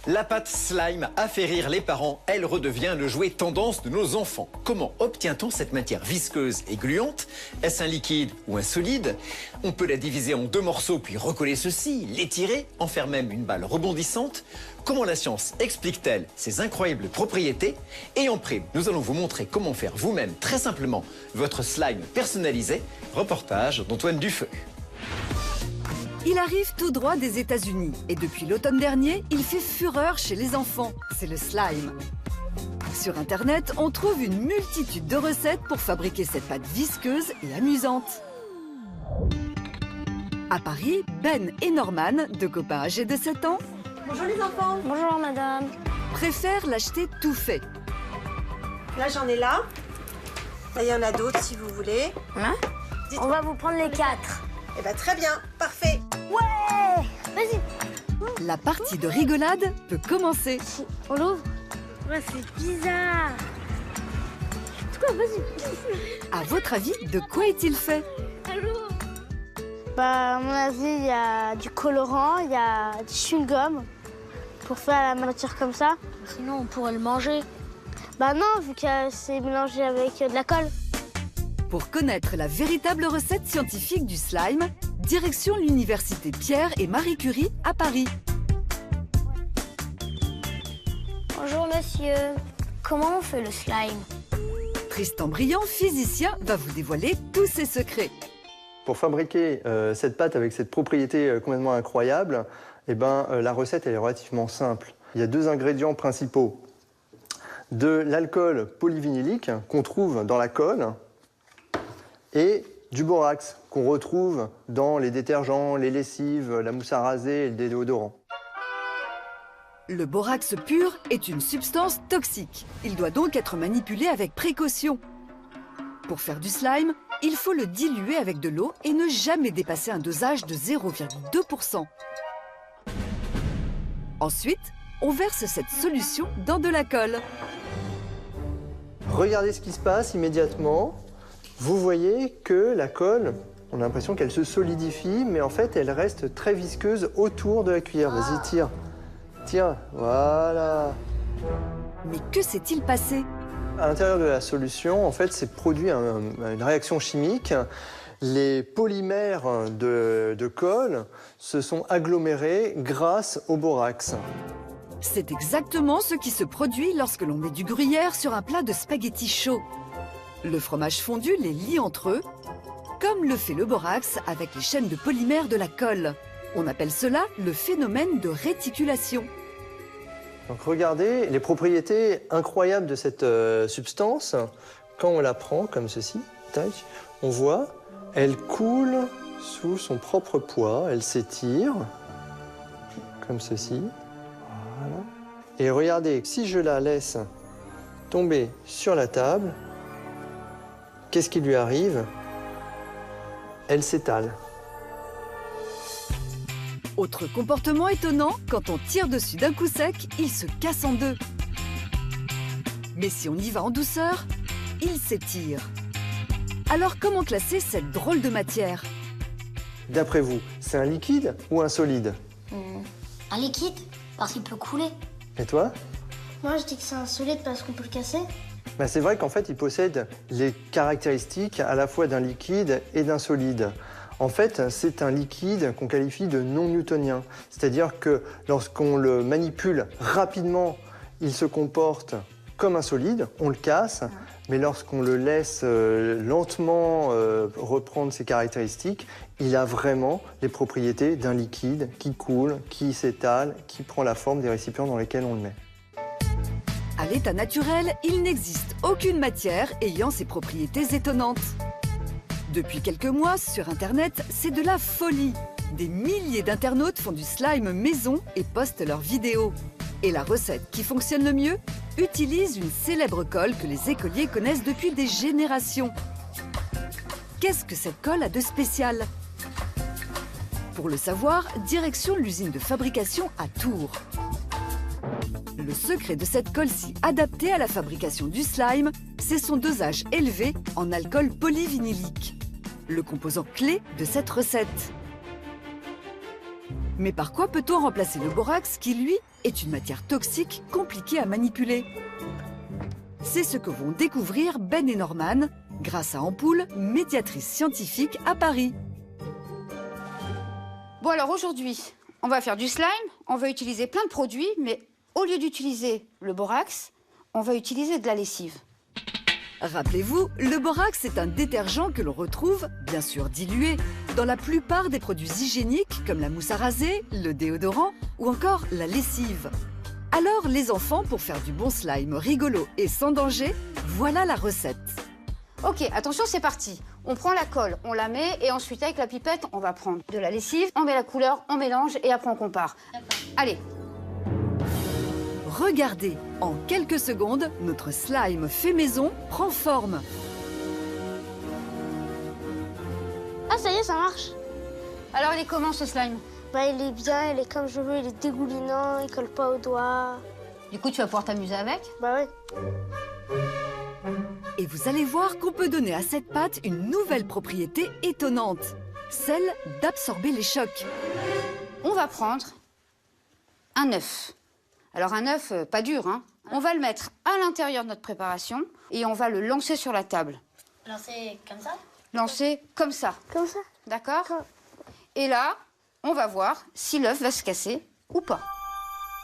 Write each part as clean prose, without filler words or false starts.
La pâte slime a fait rire les parents, elle redevient le jouet tendance de nos enfants. Comment obtient-on cette matière visqueuse et gluante? Est-ce un liquide ou un solide? On peut la diviser en 2 morceaux puis recoller ceci, l'étirer, en faire même une balle rebondissante. Comment la science explique-t-elle ces incroyables propriétés? Et en prime, nous allons vous montrer comment faire vous-même très simplement votre slime personnalisé. Reportage d'Antoine Dufeu. Il arrive tout droit des États-Unis et depuis l'automne dernier, il fait fureur chez les enfants. C'est le slime. Sur Internet, on trouve une multitude de recettes pour fabriquer cette pâte visqueuse et amusante. À Paris, Ben et Norman, 2 copains âgés de 7 ans, Bonjour les enfants. Bonjour madame. préfèrent l'acheter tout fait. Là j'en ai là. Là il y en a d'autres si vous voulez. Hein? On va vous prendre les 4. Eh ben très bien, parfait. Ouais. Vas-y. La partie de rigolade peut commencer. On l'ouvre? Ouais, c'est bizarre. Quoi, vas-y. À votre avis, de quoi est-il fait? Bah, à mon avis, il y a du colorant, il y a du chewing-gum pour faire la matière comme ça. Sinon, on pourrait le manger. Bah non, vu que c'est mélangé avec de la colle. Pour connaître la véritable recette scientifique du slime, direction l'université Pierre et Marie Curie à Paris. Bonjour monsieur. Comment on fait le slime? Tristan Briand, physicien, va vous dévoiler tous ses secrets. Pour fabriquer cette pâte avec cette propriété complètement incroyable, la recette elle est relativement simple. Il y a 2 ingrédients principaux. De l'alcool polyvinylique qu'on trouve dans la colle et du borax qu'on retrouve dans les détergents, les lessives, la mousse à raser et le déodorant. Le borax pur est une substance toxique. Il doit donc être manipulé avec précaution. Pour faire du slime, il faut le diluer avec de l'eau et ne jamais dépasser un dosage de 0,2%. Ensuite, on verse cette solution dans de la colle. Regardez ce qui se passe immédiatement. Vous voyez que la colle, on a l'impression qu'elle se solidifie, mais en fait, elle reste très visqueuse autour de la cuillère. Vas-y, tire. Tire, voilà. Mais que s'est-il passé? À l'intérieur de la solution, en fait, s'est produit une réaction chimique. Les polymères de colle se sont agglomérés grâce au borax. C'est exactement ce qui se produit lorsque l'on met du gruyère sur un plat de spaghettis chaud. Le fromage fondu les lie entre eux, comme le fait le borax avec les chaînes de polymères de la colle. On appelle cela le phénomène de réticulation. Donc regardez les propriétés incroyables de cette substance. Quand on la prend comme ceci, tac, on voit, elle coule sous son propre poids, elle s'étire, comme ceci. Voilà. Et regardez, si je la laisse tomber sur la table, qu'est-ce qui lui arrive? Elle s'étale. Autre comportement étonnant, quand on tire dessus d'un coup sec, il se casse en 2. Mais si on y va en douceur, il s'étire. Alors comment classer cette drôle de matière? D'après vous, c'est un liquide ou un solide? Un liquide, parce qu'il peut couler. Et toi? Moi, je dis que c'est un solide parce qu'on peut le casser. C'est vrai qu'en fait, il possède les caractéristiques à la fois d'un liquide et d'un solide. En fait, c'est un liquide qu'on qualifie de non newtonien. C'est-à-dire que lorsqu'on le manipule rapidement, il se comporte comme un solide, on le casse, mais lorsqu'on le laisse lentement reprendre ses caractéristiques, il a vraiment les propriétés d'un liquide qui coule, qui s'étale, qui prend la forme des récipients dans lesquels on le met. À l'état naturel, il n'existe aucune matière ayant ces propriétés étonnantes. Depuis quelques mois, sur Internet, c'est de la folie. Des milliers d'internautes font du slime maison et postent leurs vidéos. Et la recette qui fonctionne le mieux utilise une célèbre colle que les écoliers connaissent depuis des générations. Qu'est-ce que cette colle a de spécial? Pour le savoir, direction l'usine de fabrication à Tours. Le secret de cette colle si adaptée à la fabrication du slime, c'est son dosage élevé en alcool polyvinylique, le composant clé de cette recette. Mais par quoi peut-on remplacer le borax qui, lui, est une matière toxique compliquée à manipuler. C'est ce que vont découvrir Ben et Norman grâce à Ampoule, médiatrice scientifique à Paris. Bon alors aujourd'hui, on va faire du slime, on va utiliser plein de produits, mais au lieu d'utiliser le borax, on va utiliser de la lessive. Rappelez-vous, le borax est un détergent que l'on retrouve, bien sûr dilué, dans la plupart des produits hygiéniques comme la mousse à raser, le déodorant ou encore la lessive. Alors les enfants, pour faire du bon slime rigolo et sans danger, voilà la recette. Ok, attention, c'est parti. On prend la colle, on la met et ensuite avec la pipette, on va prendre de la lessive, on met la couleur, on mélange et après on compare. Allez. Regardez, en quelques secondes, notre slime fait maison prend forme. Ah, ça y est, ça marche. Alors il est comment ce slime? Bah, il est bien, il est comme je veux, il est dégoulinant, il colle pas aux doigts. Du coup, tu vas pouvoir t'amuser avec? Bah ouais. Et vous allez voir qu'on peut donner à cette pâte une nouvelle propriété étonnante, celle d'absorber les chocs. On va prendre un œuf. Alors un œuf pas dur, hein. On va le mettre à l'intérieur de notre préparation et on va le lancer sur la table. Lancer comme ça? Lancer comme ça. Comme ça. D'accord? Et là, on va voir si l'œuf va se casser ou pas.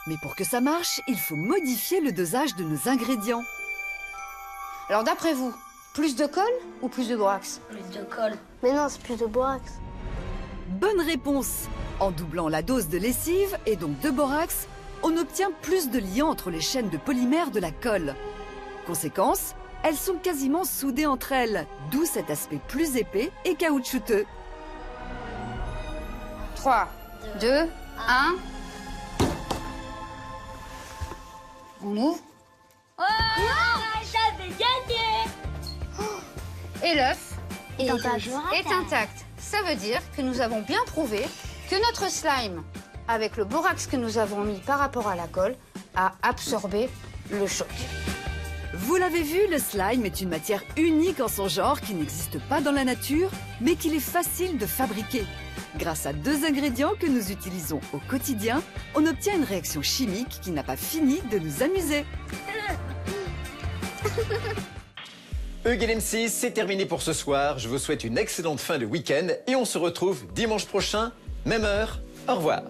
Mais pour que ça marche, il faut modifier le dosage de nos ingrédients. Alors d'après vous, plus de colle ou plus de borax? Plus de colle. Mais non, c'est plus de borax. Bonne réponse! En doublant la dose de lessive et donc de borax, on obtient plus de liant entre les chaînes de polymère de la colle. Conséquence, elles sont quasiment soudées entre elles, d'où cet aspect plus épais et caoutchouteux. 3, 2, 1. On ouvre. J'avais gagné! Et l'œuf Et est intact. Ça veut dire que nous avons bien prouvé que notre slime, avec le borax que nous avons mis par rapport à la colle, a absorbé le choc. Vous l'avez vu, le slime est une matière unique en son genre qui n'existe pas dans la nature, mais qu'il est facile de fabriquer. Grâce à 2 ingrédients que nous utilisons au quotidien, on obtient une réaction chimique qui n'a pas fini de nous amuser. Hugues et M6, c'est terminé pour ce soir. Je vous souhaite une excellente fin de week-end et on se retrouve dimanche prochain, même heure. Au revoir.